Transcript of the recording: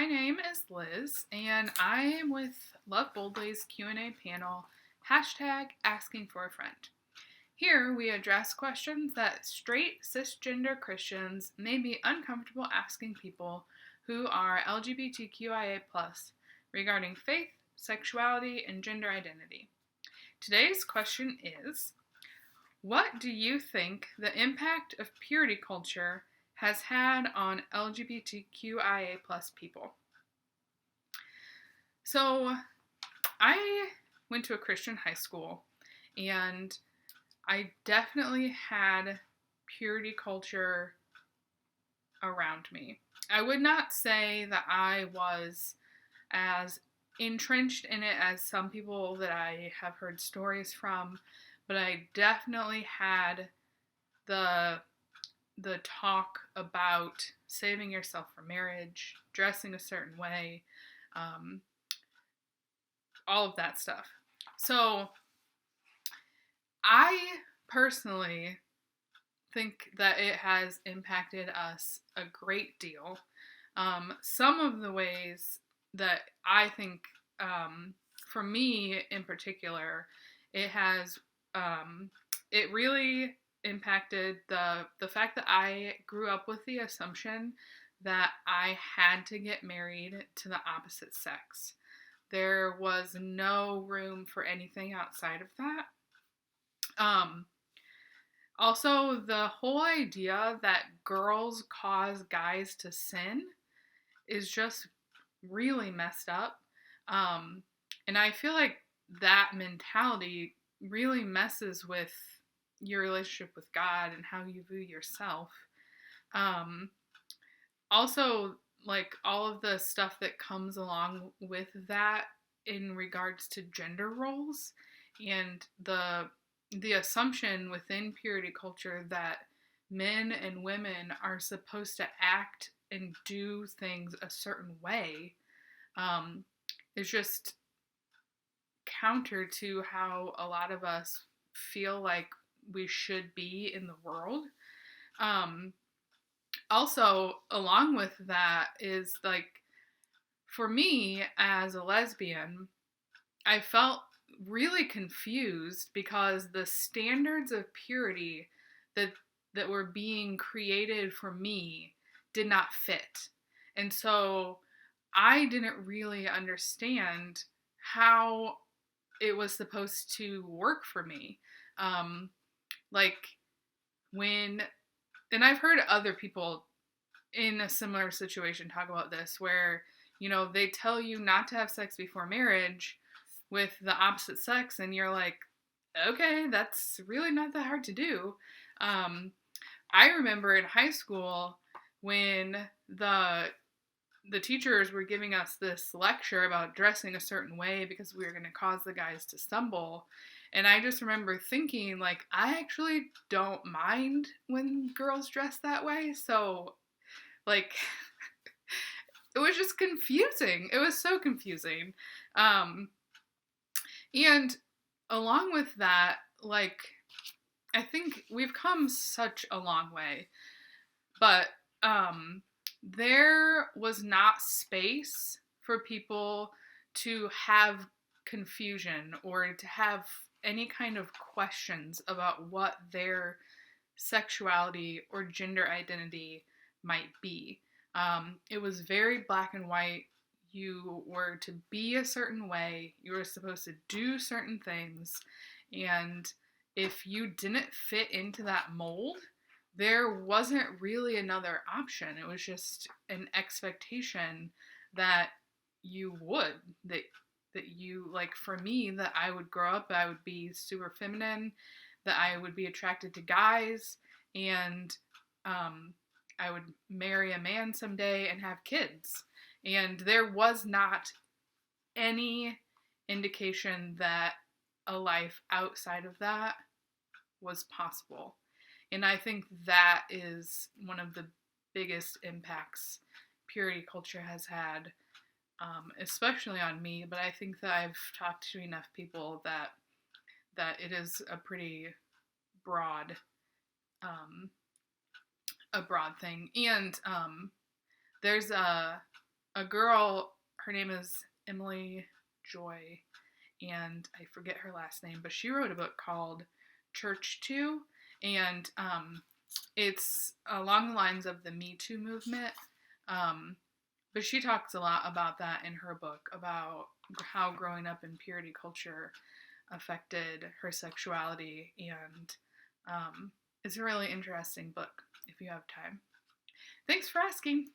My name is Liz, and I am with Love Boldly's Q&A panel, #asking for a friend. Here, we address questions that straight, cisgender Christians may be uncomfortable asking people who are LGBTQIA+, regarding faith, sexuality, and gender identity. Today's question is, what do you think the impact of purity culture has had on LGBTQIA+ people? So, I went to a Christian high school, and I definitely had purity culture around me. I would not say that I was as entrenched in it as some people that I have heard stories from, but I definitely had the talk about saving yourself for marriage, dressing a certain way, all of that stuff. So I personally think that it has impacted us a great deal. Some of the ways that I think, for me in particular, it has, it really impacted the fact that I grew up with the assumption that I had to get married to the opposite sex. There was no room for anything outside of that. Also, the whole idea that girls cause guys to sin is just really messed up. And I feel like that mentality really messes with your relationship with God and how you view yourself. Also, like all of the stuff that comes along with that in regards to gender roles and the assumption within purity culture that men and women are supposed to act and do things a certain way, is just counter to how a lot of us feel like we should be in the world. Also, along with that is like, for me as a lesbian, I felt really confused because the standards of purity that were being created for me did not fit. And so I didn't really understand how it was supposed to work for me. Like and I've heard other people in a similar situation talk about this where, they tell you not to have sex before marriage with the opposite sex, and you're like, okay, that's really not that hard to do. I remember in high school when the teachers were giving us this lecture about dressing a certain way because we were going to cause the guys to stumble. And I just remember thinking, like, I actually don't mind when girls dress that way. So, like, it was just confusing. It was so confusing. And along with that, like, I think we've come such a long way. But there was not space for people to have confusion or to have any kind of questions about what their sexuality or gender identity might be. It was very black and white. You were to be a certain way. You were supposed to do certain things. And if you didn't fit into that mold, there wasn't really another option. It was just an expectation that you would, that you, like, for me, that I would grow up, I would be super feminine, that I would be attracted to guys, and I would marry a man someday and have kids. And there was not any indication that a life outside of that was possible. And I think that is one of the biggest impacts purity culture has had, especially on me. But I think that I've talked to enough people that it is a pretty broad thing. And there's a a girl, her name is Emily Joy, and I forget her last name, but she wrote a book called Church Too, and it's along the lines of the Me Too movement. But she talks a lot about that in her book, about how growing up in purity culture affected her sexuality, and it's a really interesting book if you have time. Thanks for asking.